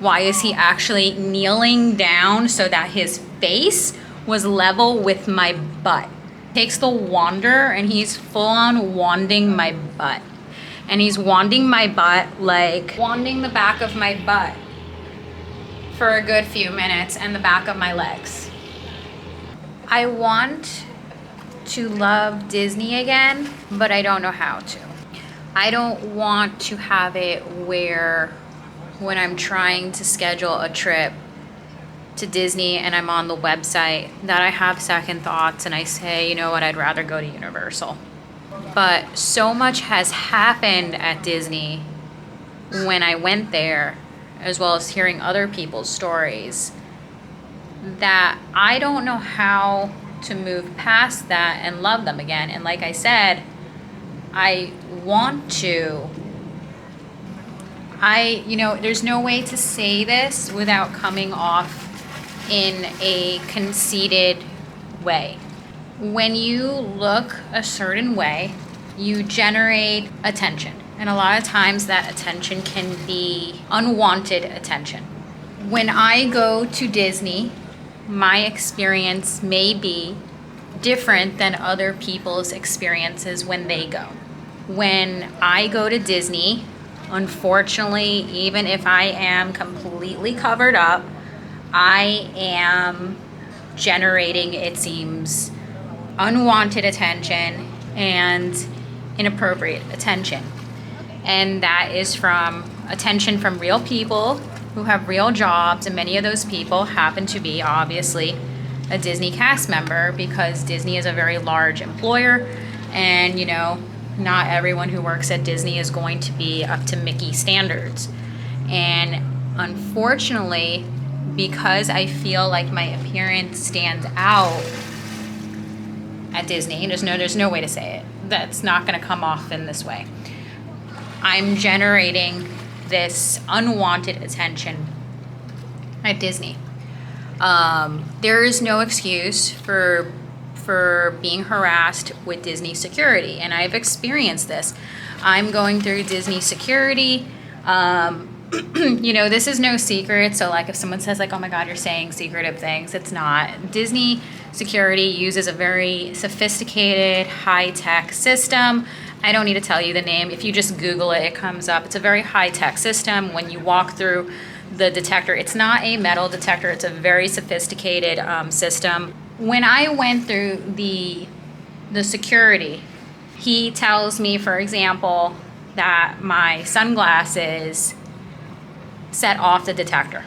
Why is he actually kneeling down so that his face was level with my butt? Takes the wander and he's full on wanding my butt. And he's wanding my butt, like wanding the back of my butt for a good few minutes and the back of my legs. I want to love Disney again, but I don't know how to. I don't want to have it where when I'm trying to schedule a trip to Disney and I'm on the website that I have second thoughts and I say, you know what, I'd rather go to Universal. But so much has happened at Disney when I went there, as well as hearing other people's stories, that I don't know how to move past that and love them again. And like I said, I want to. There's no way to say this without coming off in a conceited way. When you look a certain way, you generate attention. And a lot of times that attention can be unwanted attention. When I go to Disney, my experience may be different than other people's experiences when they go. When I go to Disney, unfortunately, even if I am completely covered up, I am generating, it seems, unwanted attention and inappropriate attention. And that is from attention from real people who have real jobs, and many of those people happen to be obviously a Disney cast member, because Disney is a very large employer, and not everyone who works at Disney is going to be up to Mickey standards. And unfortunately, because I feel like my appearance stands out at Disney, there's no way to say it that's not going to come off in this way, I'm generating this unwanted attention at Disney. There is no excuse for being harassed with Disney security, and I've experienced this. I'm going through Disney security. This is no secret. So like if someone says like, oh my God, you're saying secretive things, it's not. Disney security uses a very sophisticated, high-tech system. I don't need to tell you the name. If you just Google it, it comes up. It's a very high-tech system. When you walk through the detector, it's not a metal detector. It's a very sophisticated system. When I went through the security, he tells me, for example, that my sunglasses set off the detector.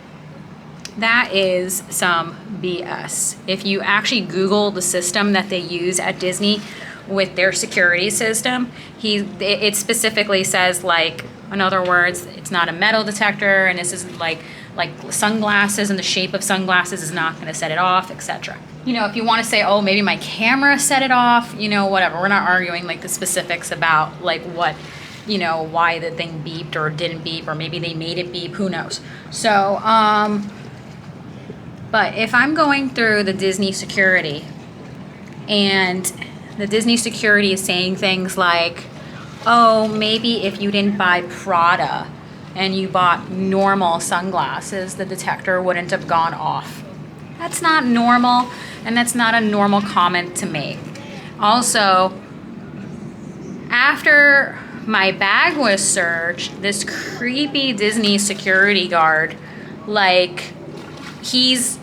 That is some BS. If you actually Google the system that they use at Disney with their security system, it specifically says, like, in other words, it's not a metal detector, and this is like sunglasses, and the shape of sunglasses is not going to set it off, etc. If you want to say, oh, maybe my camera set it off, whatever. We're not arguing like the specifics about like what, why the thing beeped or didn't beep, or maybe they made it beep, who knows. So, but if I'm going through the Disney security and the Disney security is saying things like, oh, maybe if you didn't buy Prada and you bought normal sunglasses, the detector wouldn't have gone off. That's not normal, and that's not a normal comment to make. Also, after my bag was searched, this creepy Disney security guard, he's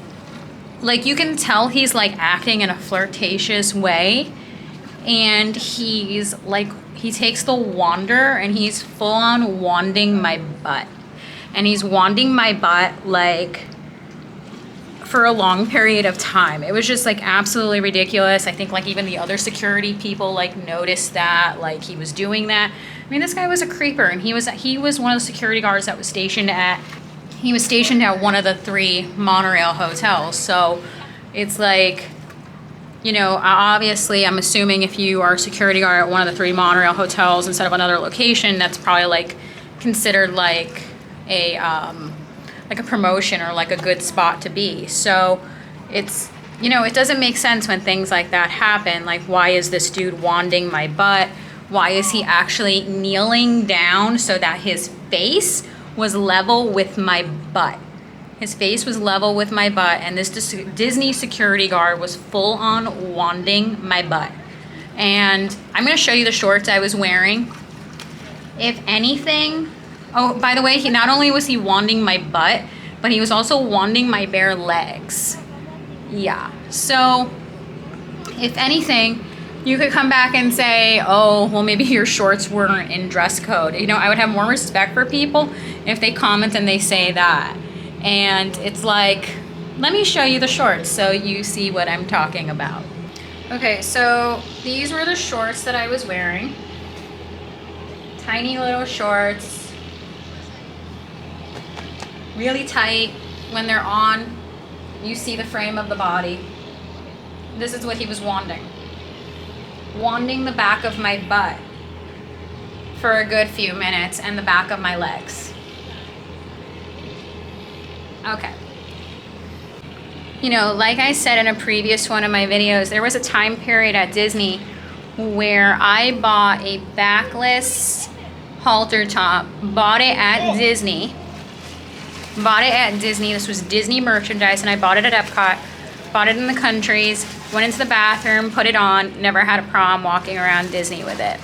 you can tell he's acting in a flirtatious way, and he takes the wander and he's full on wanding my butt, and he's wanding my butt for a long period of time. It was just absolutely ridiculous. I think even the other security people noticed that he was doing that. I mean, this guy was a creeper, and he was one of the security guards that was stationed at one of the 3 monorail hotels. So it's obviously I'm assuming if you are a security guard at one of the 3 monorail hotels instead of another location, that's probably considered a promotion or a good spot to be. So it's, it doesn't make sense when things like that happen. Why is this dude wanding my butt? Why is he actually kneeling down so that his face was level with my butt. His face was level with my butt, and this Disney security guard was full on wanding my butt. And I'm gonna show you the shorts I was wearing. If anything, oh, by the way, he not only was he wanding my butt, but he was also wanding my bare legs. Yeah, so if anything, you could come back and say, oh, well, maybe your shorts weren't in dress code. You know, I would have more respect for people if they comment and they say that. And it's like, let me show you the shorts so you see what I'm talking about. Okay, so these were the shorts that I was wearing. Tiny little shorts. Really tight. When they're on, you see the frame of the body. This is what he was wanding. Wanding the back of my butt for a good few minutes and the back of my legs. Okay. You know, like I said in a previous one of my videos, there was a time period at Disney where I bought a backless halter top, bought it at Disney. This was Disney merchandise, and I bought it at Epcot, bought it in the countries, went into the bathroom, put it on, never had a problem walking around Disney with it.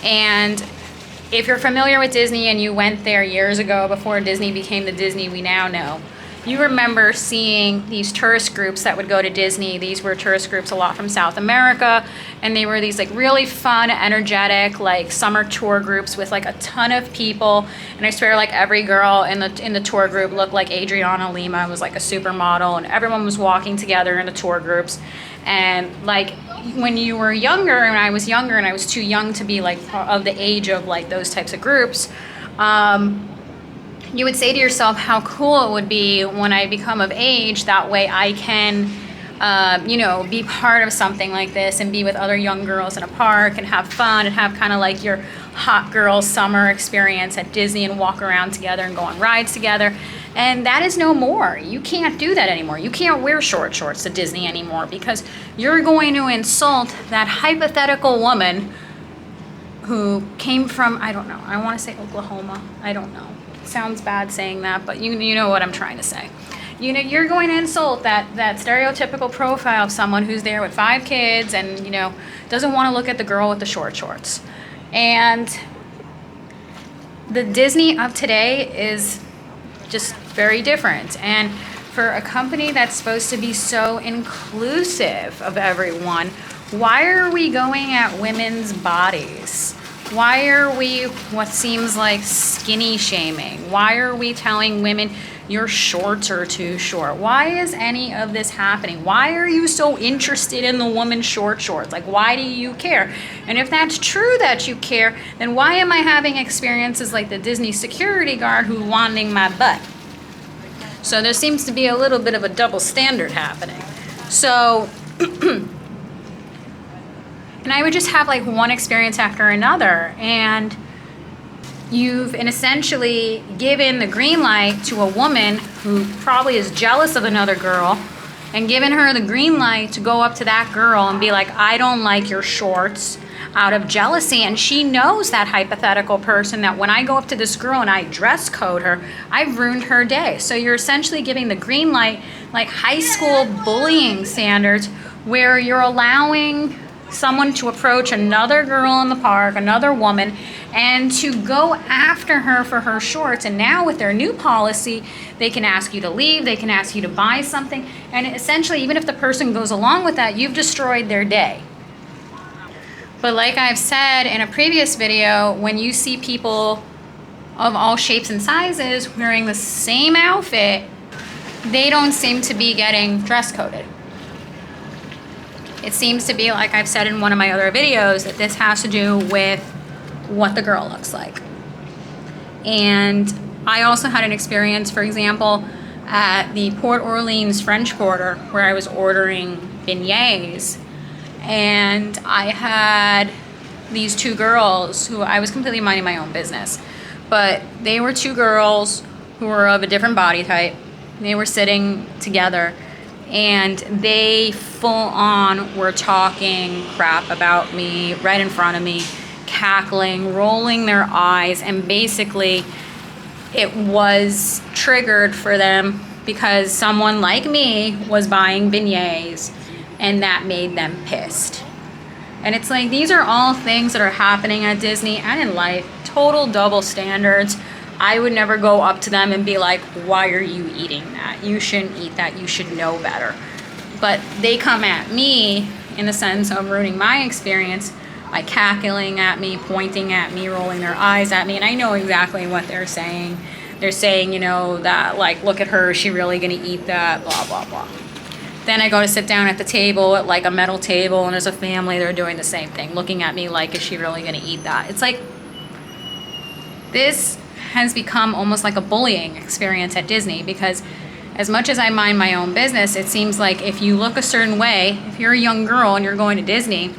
And if you're familiar with Disney and you went there years ago before Disney became the Disney we now know, you remember seeing these tourist groups that would go to Disney. These were tourist groups a lot from South America, and they were these like really fun, energetic, like summer tour groups with like a ton of people. And I swear, like every girl in the tour group looked like Adriana Lima, was like a supermodel, and everyone was walking together in the tour groups. And like when you were younger, and I was younger, and I was too young to be like of the age of like those types of groups, you would say to yourself how cool it would be when I become of age. That way I can, you know, be part of something like this and be with other young girls in a park and have fun and have kind of like your hot girl summer experience at Disney and walk around together and go on rides together. And that is no more. You can't do that anymore. You can't wear short shorts to Disney anymore because you're going to insult that hypothetical woman who came from, I don't know, I want to say Oklahoma. I don't know. Sounds bad saying that, but you know what I'm trying to say. You know, you're going to insult that stereotypical profile of someone who's there with 5 kids and, you know, doesn't want to look at the girl with the short shorts. And the Disney of today is just very different. And for a company that's supposed to be so inclusive of everyone, why are we going at women's bodies? Why are we what seems like skinny shaming? Why are we telling women your shorts are too short? Why is any of this happening? Why are you so interested in the woman's short shorts? Like, why do you care? And if that's true that you care, then why am I having experiences like the Disney security guard who's wanding my butt? So there seems to be a little bit of a double standard happening. So and I would just have like one experience after another, and you've essentially given the green light to a woman who probably is jealous of another girl, and given her the green light to go up to that girl and be like, I don't like your shorts, out of jealousy. And she knows, that hypothetical person, that when I go up to this girl and I dress code her, I've ruined her day. So you're essentially giving the green light, like high school bullying standards, where you're allowing someone to approach another girl in the park, another woman, and to go after her for her shorts. And now with their new policy, they can ask you to leave, they can ask you to buy something, and essentially, even if the person goes along with that, you've destroyed their day. But like I've said in a previous video, when you see people of all shapes and sizes wearing the same outfit, they don't seem to be getting dress coded. It seems to be, like I've said in one of my other videos, that this has to do with what the girl looks like. And I also had an experience, for example, at the Port Orleans French Quarter, where I was ordering beignets, and I had these 2 girls who I was completely minding my own business, but they were 2 girls who were of a different body type. They were sitting together, and they full on were talking crap about me right in front of me, cackling, rolling their eyes, and basically it was triggered for them because someone like me was buying beignets and that made them pissed. And it's like, these are all things that are happening at Disney and in life, total double standards. I would never go up to them and be like, why are you eating that? You shouldn't eat that, you should know better. But they come at me in the sense of ruining my experience by cackling at me, pointing at me, rolling their eyes at me, and I know exactly what they're saying. They're saying, you know, that like, look at her, is she really gonna eat that, blah, blah, blah. Then I go to sit down at the table, at like a metal table, and there's a family, they're doing the same thing, looking at me like, is she really gonna eat that? It's like, this has become almost like a bullying experience at Disney, because as much as I mind my own business, it seems like if you look a certain way, if you're a young girl and you're going to Disney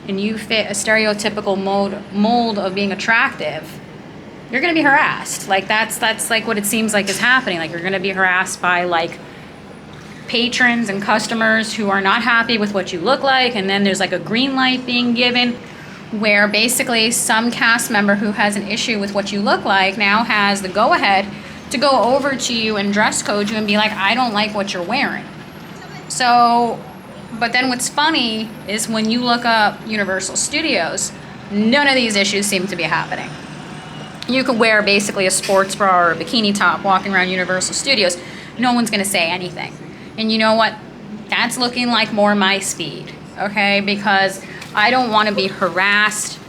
and you fit a stereotypical mold of being attractive, you're gonna be harassed. Like that's like what it seems like is happening. Like you're gonna be harassed by like patrons and customers who are not happy with what you look like, and then there's like a green light being given where basically some cast member who has an issue with what you look like now has the go-ahead to go over to you and dress code you and be like, I don't like what you're wearing. So, but then what's funny is when you look up Universal Studios, none of these issues seem to be happening. You could wear basically a sports bra or a bikini top walking around Universal Studios. No one's gonna say anything. And you know what? That's looking like more my speed, okay? Because I don't wanna be harassed.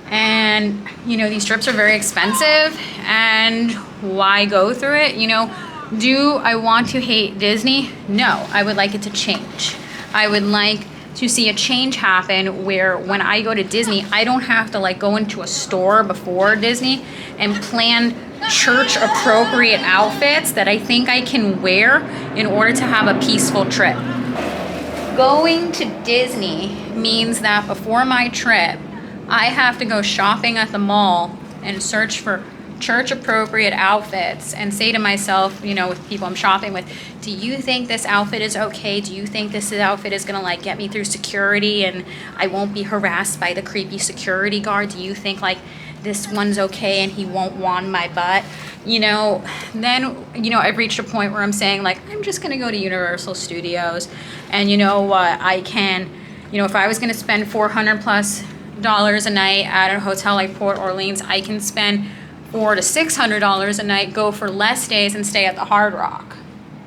And, you know, these trips are very expensive, and why go through it? You know, do I want to hate Disney? No, I would like it to change. I would like to see a change happen where when I go to Disney, I don't have to like go into a store before Disney and plan church appropriate outfits that I think I can wear in order to have a peaceful trip. Going to Disney means that before my trip, I have to go shopping at the mall and search for church appropriate outfits and say to myself, you know, with people I'm shopping with, do you think this outfit is okay? Do you think this outfit is gonna like get me through security and I won't be harassed by the creepy security guard? Do you think like this one's okay and he won't wand my butt? You know, then, you know, I've reached a point where I'm saying like, I'm just gonna go to Universal Studios, and you know what, I can, you know, if I was gonna spend $400+ a night at a hotel like Port Orleans, I can spend $400 to $600 a night, go for less days and stay at the Hard Rock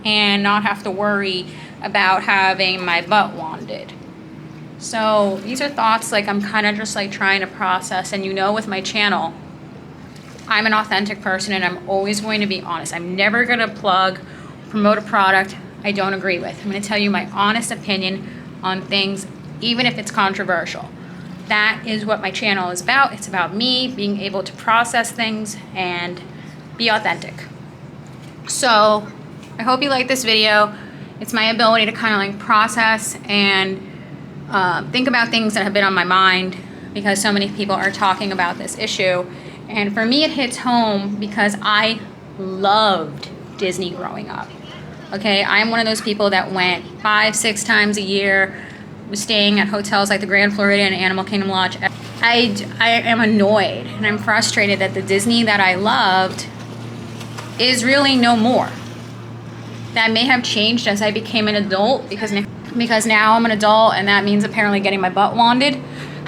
and not have to worry about having my butt wanded. So these are thoughts like I'm kind of just like trying to process. And you know, with my channel, I'm an authentic person and I'm always going to be honest. I'm never going to promote a product I don't agree with. I'm going to tell you my honest opinion on things, even if it's controversial. That is what my channel is about. It's about me being able to process things and be authentic. So I hope you like this video. It's my ability to kind of like process and think about things that have been on my mind because so many people are talking about this issue. And for me, it hits home because I loved Disney growing up. Okay, I'm one of those people that went 5-6 times a year, was staying at hotels like the Grand Floridian and Animal Kingdom Lodge. I am annoyed and I'm frustrated that the Disney that I loved is really no more. That may have changed as I became an adult because now I'm an adult and that means apparently getting my butt wanded.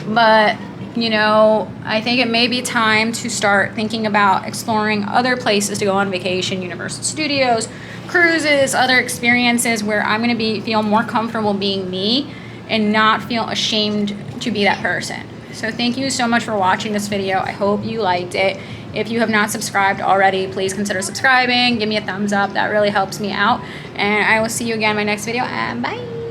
But, you know, I think it may be time to start thinking about exploring other places to go on vacation, Universal Studios, cruises, other experiences where I'm going to feel more comfortable being me and not feel ashamed to be that person. So thank you so much for watching this video. I hope you liked it. If you have not subscribed already, please consider subscribing. Give me a thumbs up. That really helps me out. And I will see you again in my next video. And bye.